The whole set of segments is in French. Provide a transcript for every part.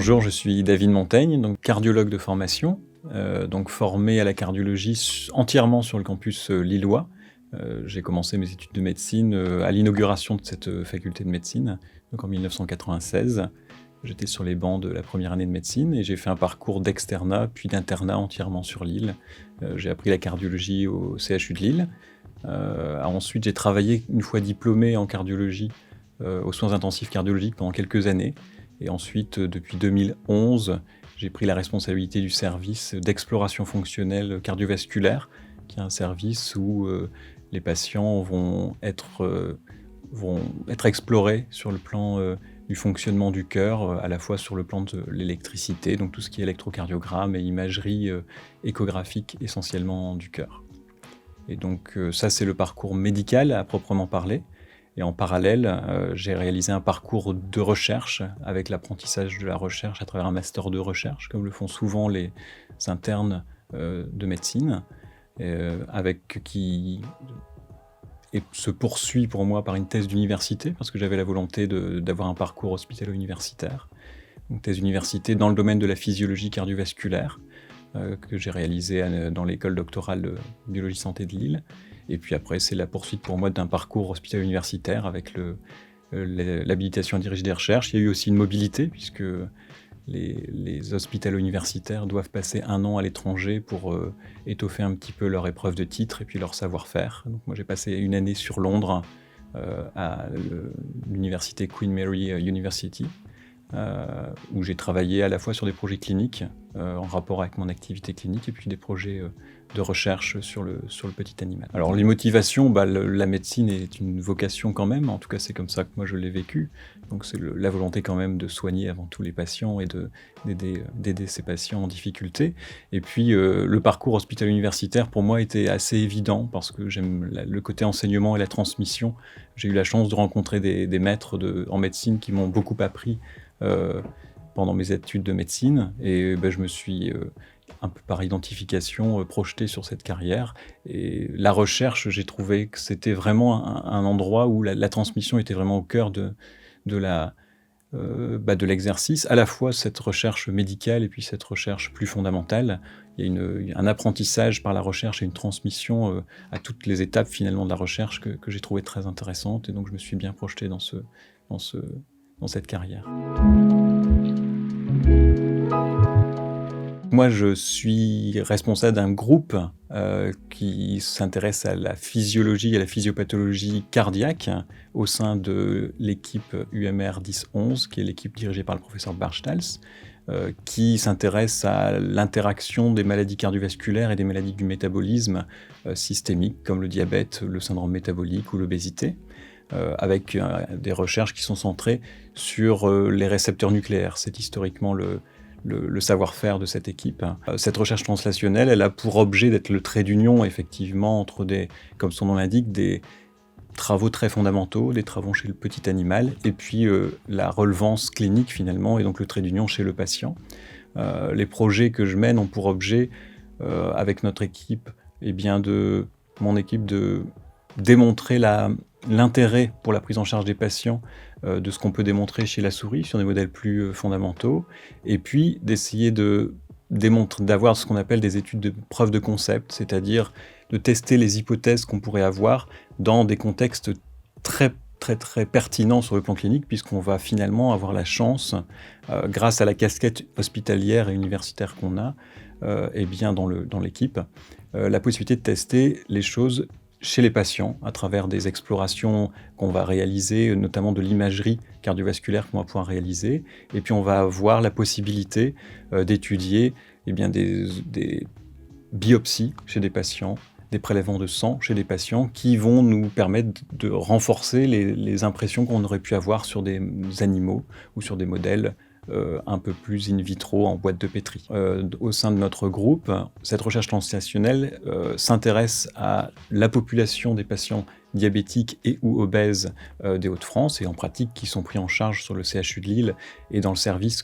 Bonjour, je suis David Montaigne, donc cardiologue de formation, donc formé à la cardiologie entièrement sur le campus lillois. J'ai commencé mes études de médecine à l'inauguration de cette faculté de médecine, donc en 1996. J'étais sur les bancs de la première année de médecine et j'ai fait un parcours d'externat puis d'internat entièrement sur Lille. J'ai appris la cardiologie au CHU de Lille. Ensuite, j'ai travaillé une fois diplômé en cardiologie aux soins intensifs cardiologiques pendant quelques années. Et ensuite, depuis 2011, j'ai pris la responsabilité du service d'exploration fonctionnelle cardiovasculaire, qui est un service où les patients vont être explorés sur le plan du fonctionnement du cœur, à la fois sur le plan de l'électricité, donc tout ce qui est électrocardiogramme et imagerie échographique essentiellement du cœur. Et donc ça, c'est le parcours médical à proprement parler. Et en parallèle, j'ai réalisé un parcours de recherche avec l'apprentissage de la recherche à travers un master de recherche, comme le font souvent les internes de médecine, qui se poursuit pour moi par une thèse d'université, parce que j'avais la volonté d'avoir un parcours hospitalo-universitaire. Une thèse d'université dans le domaine de la physiologie cardiovasculaire, que j'ai réalisé dans l'école doctorale de biologie santé de Lille. Et puis après, c'est la poursuite pour moi d'un parcours hospitalo-universitaire avec l'habilitation à diriger des recherches. Il y a eu aussi une mobilité, puisque les hospitalo-universitaires doivent passer 1 an à l'étranger pour étoffer un petit peu leur épreuve de titre et puis leur savoir-faire. Donc moi, j'ai passé 1 année sur Londres à l'université Queen Mary University, où j'ai travaillé à la fois sur des projets cliniques en rapport avec mon activité clinique et puis des projets de recherche sur le petit animal. Alors les motivations, la médecine est une vocation quand même, en tout cas c'est comme ça que moi je l'ai vécu, donc c'est la volonté quand même de soigner avant tout les patients et d'aider ces patients en difficulté. Et puis le parcours hospitalo-universitaire pour moi était assez évident parce que j'aime le côté enseignement et la transmission. J'ai eu la chance de rencontrer des maîtres en médecine qui m'ont beaucoup appris pendant mes études de médecine et je me suis un peu par identification projeté sur cette carrière. Et la recherche, j'ai trouvé que c'était vraiment un endroit où la transmission était vraiment au cœur de l'exercice, à la fois cette recherche médicale et puis cette recherche plus fondamentale. Il y a un apprentissage par la recherche et une transmission à toutes les étapes finalement de la recherche que j'ai trouvé très intéressante et donc je me suis bien projeté dans cette carrière. Moi, je suis responsable d'un groupe qui s'intéresse à la physiologie et à la physiopathologie cardiaque au sein de l'équipe UMR 10-11, qui est l'équipe dirigée par le professeur Barchtals, qui s'intéresse à l'interaction des maladies cardiovasculaires et des maladies du métabolisme systémique, comme le diabète, le syndrome métabolique ou l'obésité. Avec des recherches qui sont centrées sur les récepteurs nucléaires. C'est historiquement le savoir-faire de cette équipe. Cette recherche translationnelle, elle a pour objet d'être le trait d'union, effectivement, entre comme son nom l'indique, des travaux très fondamentaux, des travaux chez le petit animal, et puis la relevance clinique, finalement, et donc le trait d'union chez le patient. Les projets que je mène ont pour objet, avec notre équipe, mon équipe, de démontrer l'intérêt pour la prise en charge des patients de ce qu'on peut démontrer chez la souris sur des modèles plus fondamentaux, et puis d'essayer d'avoir ce qu'on appelle des études de preuve de concept, c'est-à-dire de tester les hypothèses qu'on pourrait avoir dans des contextes très très très pertinents sur le plan clinique, puisqu'on va finalement avoir la chance, grâce à la casquette hospitalière et universitaire qu'on a, dans l'équipe, la possibilité de tester les choses chez les patients, à travers des explorations qu'on va réaliser, notamment de l'imagerie cardiovasculaire qu'on va pouvoir réaliser. Et puis on va avoir la possibilité d'étudier des biopsies chez des patients, des prélèvements de sang chez des patients qui vont nous permettre de renforcer les impressions qu'on aurait pu avoir sur des animaux ou sur des modèles un peu plus in vitro en boîte de pétri. Au sein de notre groupe, cette recherche translationnelle s'intéresse à la population des patients diabétiques et ou obèses des Hauts-de-France et en pratique qui sont pris en charge sur le CHU de Lille et dans le service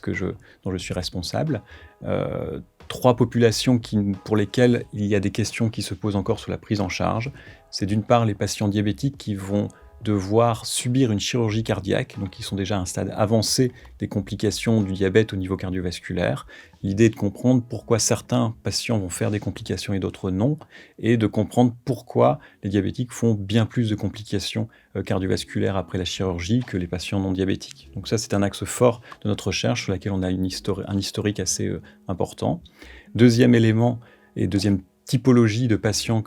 dont je suis responsable. 3 populations pour lesquelles il y a des questions qui se posent encore sur la prise en charge. C'est d'une part les patients diabétiques qui vont devoir subir une chirurgie cardiaque, donc qui sont déjà à un stade avancé des complications du diabète au niveau cardiovasculaire. L'idée est de comprendre pourquoi certains patients vont faire des complications et d'autres non, et de comprendre pourquoi les diabétiques font bien plus de complications cardiovasculaires après la chirurgie que les patients non diabétiques. Donc ça, c'est un axe fort de notre recherche sur laquelle on a un historique assez important. Deuxième élément et deuxième typologie de patients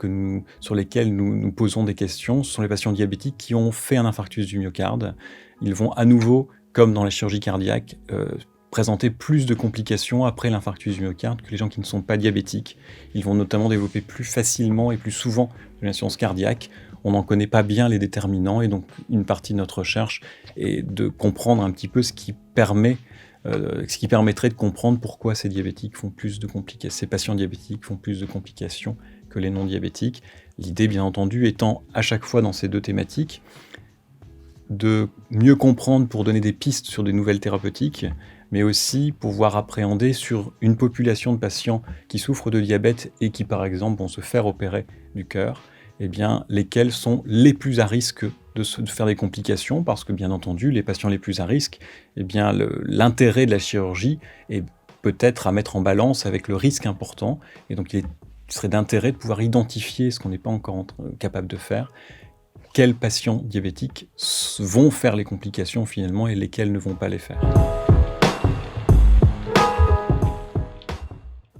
sur lesquels nous posons des questions, ce sont les patients diabétiques qui ont fait un infarctus du myocarde. Ils vont à nouveau, comme dans la chirurgie cardiaque, présenter plus de complications après l'infarctus du myocarde que les gens qui ne sont pas diabétiques. Ils vont notamment développer plus facilement et plus souvent de l'insuffisance cardiaque. On n'en connaît pas bien les déterminants, et donc une partie de notre recherche est de comprendre un petit peu ce qui permettrait de comprendre pourquoi ces patients diabétiques font plus de complications que les non-diabétiques. L'idée, bien entendu, étant à chaque fois dans ces deux thématiques, de mieux comprendre pour donner des pistes sur des nouvelles thérapeutiques, mais aussi pouvoir appréhender sur une population de patients qui souffrent de diabète et qui, par exemple, vont se faire opérer du cœur, eh bien, lesquels sont les plus à risque de faire des complications, parce que, bien entendu, les patients les plus à risque, eh bien, l'intérêt de la chirurgie est peut-être à mettre en balance avec le risque important, et donc il serait d'intérêt de pouvoir identifier ce qu'on n'est pas encore capable de faire, quels patients diabétiques vont faire les complications finalement et lesquels ne vont pas les faire.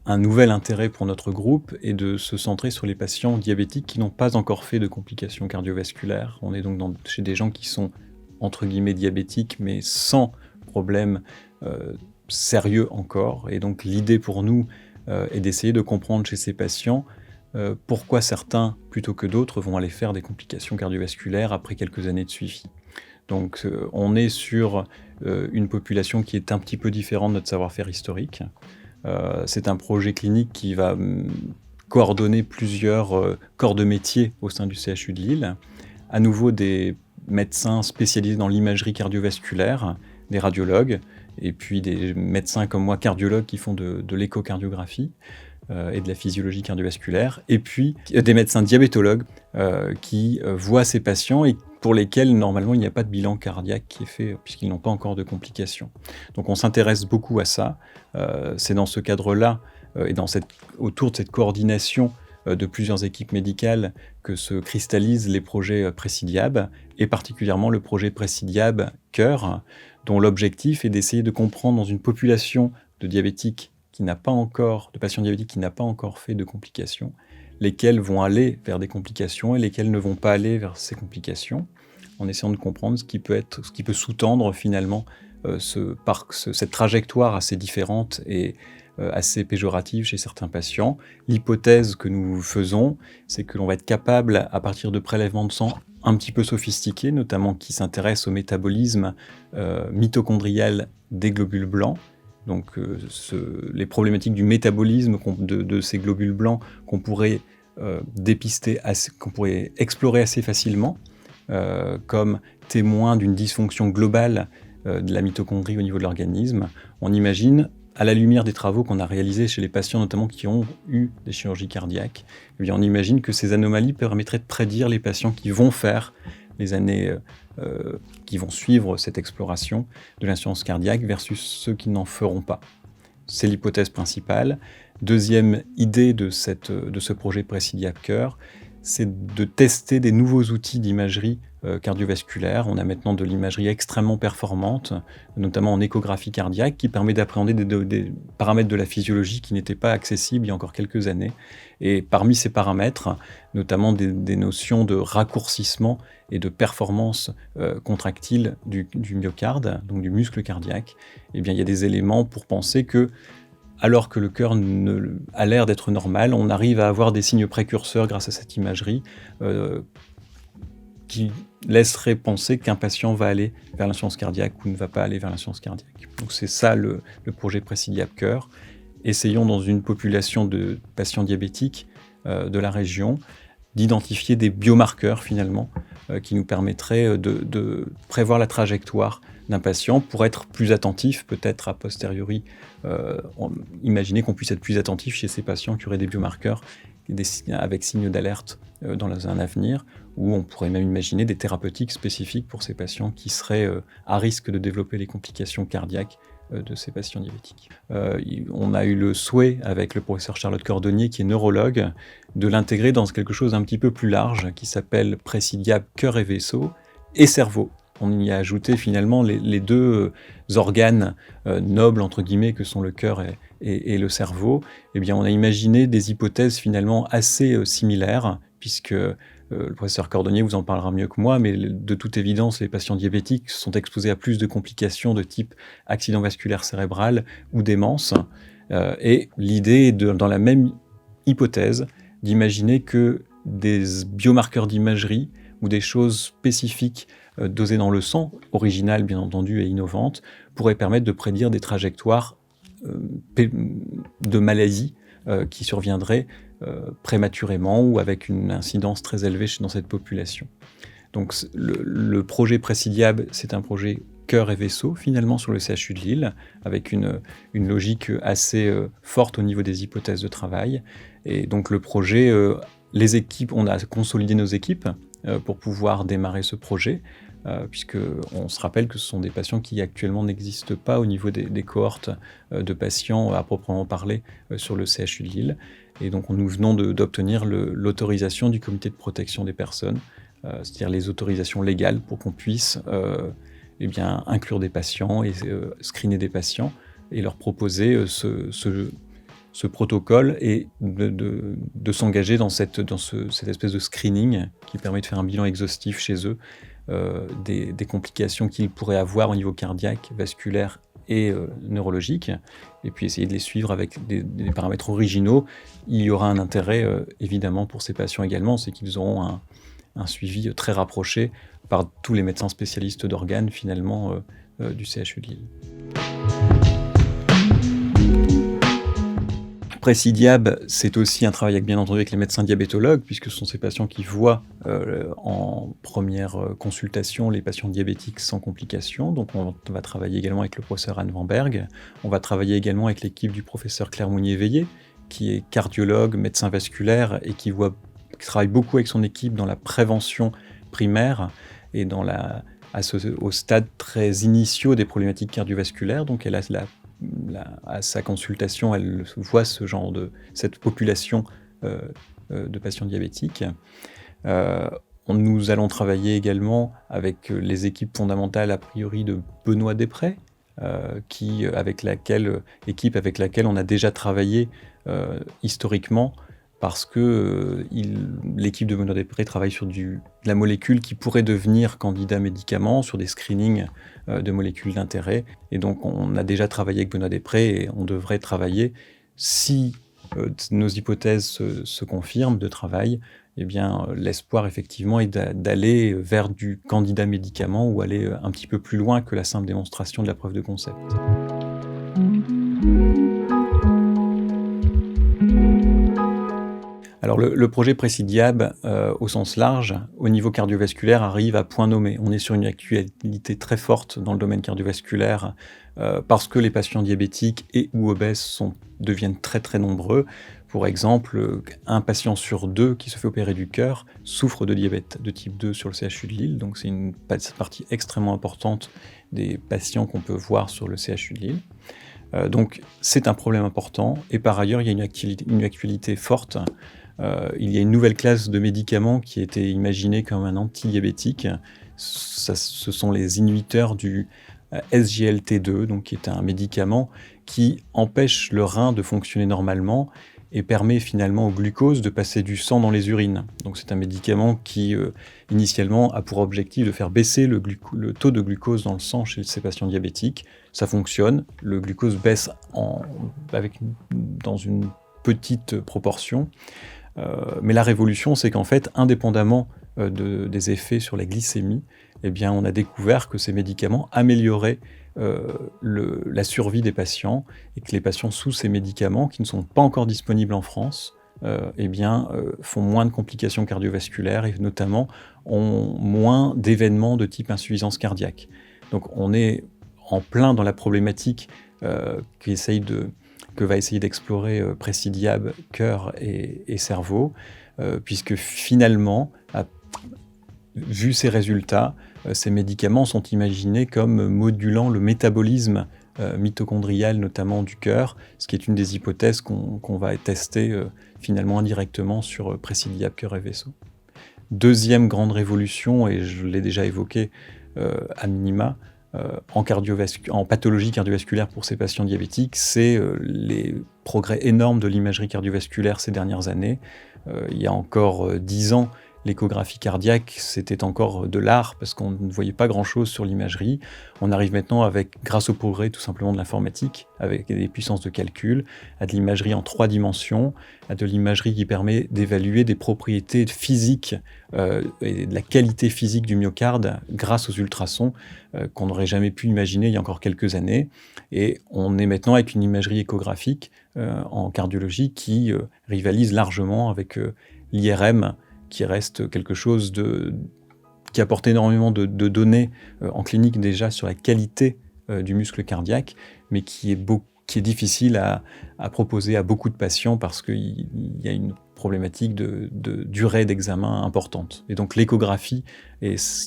Un nouvel intérêt pour notre groupe est de se centrer sur les patients diabétiques qui n'ont pas encore fait de complications cardiovasculaires. On est donc chez des gens qui sont entre guillemets diabétiques, mais sans problème sérieux encore. Et donc l'idée pour nous est d'essayer de comprendre chez ces patients pourquoi certains, plutôt que d'autres, vont aller faire des complications cardiovasculaires après quelques années de suivi. Donc on est sur une population qui est un petit peu différente de notre savoir-faire historique. C'est un projet clinique qui va coordonner plusieurs corps de métier au sein du CHU de Lille. À nouveau des médecins spécialisés dans l'imagerie cardiovasculaire, des radiologues, et puis des médecins comme moi, cardiologues, qui font de l'échocardiographie et de la physiologie cardiovasculaire, et puis des médecins diabétologues qui voient ces patients et pour lesquels, normalement, il n'y a pas de bilan cardiaque qui est fait, puisqu'ils n'ont pas encore de complications. Donc on s'intéresse beaucoup à ça. C'est dans ce cadre-là, et autour de cette coordination de plusieurs équipes médicales que se cristallisent les projets Précidiab, et particulièrement le projet Précidiab Cœur, dont l'objectif est d'essayer de comprendre dans une population de patients diabétiques qui n'a pas encore fait de complications, lesquels vont aller vers des complications et lesquels ne vont pas aller vers ces complications, en essayant de comprendre ce qui peut sous-tendre finalement cette trajectoire assez différente et assez péjorative chez certains patients. L'hypothèse que nous faisons, c'est que l'on va être capable, à partir de prélèvements de sang un petit peu sophistiqués, notamment qui s'intéressent au métabolisme mitochondrial des globules blancs, donc les problématiques du métabolisme de ces globules blancs qu'on pourrait dépister, qu'on pourrait explorer assez facilement, comme témoin d'une dysfonction globale de la mitochondrie au niveau de l'organisme. On imagine, à la lumière des travaux qu'on a réalisés chez les patients notamment qui ont eu des chirurgies cardiaques, eh bien on imagine que ces anomalies permettraient de prédire les patients qui vont faire les années qui vont suivre cette exploration de l'insuffisance cardiaque versus ceux qui n'en feront pas. C'est l'hypothèse principale. Deuxième idée de ce projet Précidiab Cœur, c'est de tester des nouveaux outils d'imagerie cardiovasculaire. On a maintenant de l'imagerie extrêmement performante, notamment en échographie cardiaque, qui permet d'appréhender des paramètres de la physiologie qui n'étaient pas accessibles il y a encore quelques années. Et parmi ces paramètres, notamment des notions de raccourcissement et de performance contractile du myocarde, donc du muscle cardiaque, eh bien, il y a des éléments pour penser que, alors que le cœur a l'air d'être normal, on arrive à avoir des signes précurseurs grâce à cette imagerie qui laisserait penser qu'un patient va aller vers l'insuffisance cardiaque ou ne va pas aller vers l'insuffisance cardiaque. Donc c'est ça le projet Précidiab Cœur. Essayons dans une population de patients diabétiques de la région d'identifier des biomarqueurs finalement qui nous permettraient de prévoir la trajectoire d'un patient pour être plus attentif, peut-être a posteriori, imaginer qu'on puisse être plus attentif chez ces patients qui auraient des biomarqueurs avec signe d'alerte dans un avenir, où on pourrait même imaginer des thérapeutiques spécifiques pour ces patients qui seraient à risque de développer les complications cardiaques de ces patients diabétiques. On a eu le souhait, avec le professeur Charlotte Cordonnier, qui est neurologue, de l'intégrer dans quelque chose d'un petit peu plus large, qui s'appelle Présidiab cœur et vaisseau et cerveau. On y a ajouté finalement les deux organes nobles, entre guillemets, que sont le cœur et le cerveau. Eh bien, on a imaginé des hypothèses finalement assez similaires, puisque le professeur Cordonnier vous en parlera mieux que moi, mais de toute évidence, les patients diabétiques sont exposés à plus de complications de type accident vasculaire cérébral ou démence. Et l'idée est, dans la même hypothèse, d'imaginer que des biomarqueurs d'imagerie ou des choses spécifiques dosées dans le sang, originales bien entendu et innovantes, pourraient permettre de prédire des trajectoires de maladies qui surviendraient prématurément ou avec une incidence très élevée dans cette population. Donc le projet Présidiab, c'est un projet cœur et vaisseau finalement sur le CHU de Lille, avec une logique assez forte au niveau des hypothèses de travail. Et donc le projet, les équipes, on a consolidé nos équipes pour pouvoir démarrer ce projet, puisqu'on se rappelle que ce sont des patients qui actuellement n'existent pas au niveau des cohortes de patients à proprement parler sur le CHU de Lille. Et donc nous venons d'obtenir l'autorisation du comité de protection des personnes, c'est-à-dire les autorisations légales pour qu'on puisse inclure des patients et screener des patients et leur proposer ce protocole et de s'engager dans cette espèce de screening qui permet de faire un bilan exhaustif chez eux des complications qu'ils pourraient avoir au niveau cardiaque, vasculaire et neurologique, et puis essayer de les suivre avec des paramètres originaux. Il y aura un intérêt évidemment pour ces patients également, c'est qu'ils auront un suivi très rapproché par tous les médecins spécialistes d'organes finalement du CHU de Lille. Présidiab, c'est aussi un travail bien entendu avec les médecins diabétologues, puisque ce sont ces patients qui voient en première consultation les patients diabétiques sans complications. Donc on va travailler également avec le professeur Anne Van Berg. On va travailler également avec l'équipe du professeur Claire Mounier-Veillé, qui est cardiologue, médecin vasculaire et qui travaille beaucoup avec son équipe dans la prévention primaire et au stade très initiaux des problématiques cardiovasculaires. Donc elle a à sa consultation, elle voit cette population de patients diabétiques. Nous allons travailler également avec les équipes fondamentales, a priori, de Benoît Després, équipe avec laquelle on a déjà travaillé historiquement, parce que l'équipe de Benoît Després travaille sur de la molécule qui pourrait devenir candidat médicament, sur des screenings de molécules d'intérêt. Et donc on a déjà travaillé avec Benoît Després et on devrait travailler, si nos hypothèses se confirment de travail, eh bien l'espoir effectivement est d'aller vers du candidat médicament ou aller un petit peu plus loin que la simple démonstration de la preuve de concept. Alors le projet Présidiab, au sens large, au niveau cardiovasculaire, arrive à point nommé. On est sur une actualité très forte dans le domaine cardiovasculaire parce que les patients diabétiques et ou obèses deviennent très très nombreux. Pour exemple, un patient sur 2 qui se fait opérer du cœur souffre de diabète de type 2 sur le CHU de Lille, donc c'est une partie extrêmement importante des patients qu'on peut voir sur le CHU de Lille. Donc c'est un problème important, et par ailleurs il y a une actualité forte. Il y a une nouvelle classe de médicaments qui a été imaginée comme un antidiabétique. Ce sont les inhibiteurs du SGLT2, donc qui est un médicament qui empêche le rein de fonctionner normalement et permet finalement au glucose de passer du sang dans les urines. Donc c'est un médicament qui initialement a pour objectif de faire baisser le taux de glucose dans le sang chez ces patients diabétiques. Ça fonctionne, le glucose baisse dans une petite proportion. Mais la révolution, c'est qu'en fait, indépendamment des effets sur la glycémie, eh bien, on a découvert que ces médicaments amélioraient la survie des patients, et que les patients sous ces médicaments, qui ne sont pas encore disponibles en France, font moins de complications cardiovasculaires et notamment ont moins d'événements de type insuffisance cardiaque. Donc on est en plein dans la problématique que va essayer d'explorer Presidiab, cœur et cerveau, puisque finalement, vu ces résultats, ces médicaments sont imaginés comme modulant le métabolisme mitochondrial, notamment du cœur, ce qui est une des hypothèses qu'on va tester finalement indirectement sur Presidiab, cœur et vaisseau. Deuxième grande révolution, et je l'ai déjà évoqué à minima, en pathologie cardiovasculaire pour ces patients diabétiques, c'est les progrès énormes de l'imagerie cardiovasculaire ces dernières années. Il y a encore 10 ans, l'échographie cardiaque, c'était encore de l'art parce qu'on ne voyait pas grand-chose sur l'imagerie. On arrive maintenant, grâce au progrès tout simplement de l'informatique, avec des puissances de calcul, à de l'imagerie en 3 dimensions, à de l'imagerie qui permet d'évaluer des propriétés physiques et de la qualité physique du myocarde grâce aux ultrasons qu'on n'aurait jamais pu imaginer il y a encore quelques années. Et on est maintenant avec une imagerie échographique en cardiologie qui rivalise largement avec l'IRM, qui reste quelque chose qui apporte énormément de données en clinique déjà sur la qualité du muscle cardiaque, mais qui est difficile à proposer à beaucoup de patients parce qu'il y a une problématique de durée d'examen importante. Et donc l'échographie,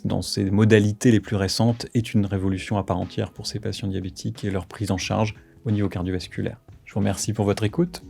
dans ses modalités les plus récentes, est une révolution à part entière pour ces patients diabétiques et leur prise en charge au niveau cardiovasculaire. Je vous remercie pour votre écoute.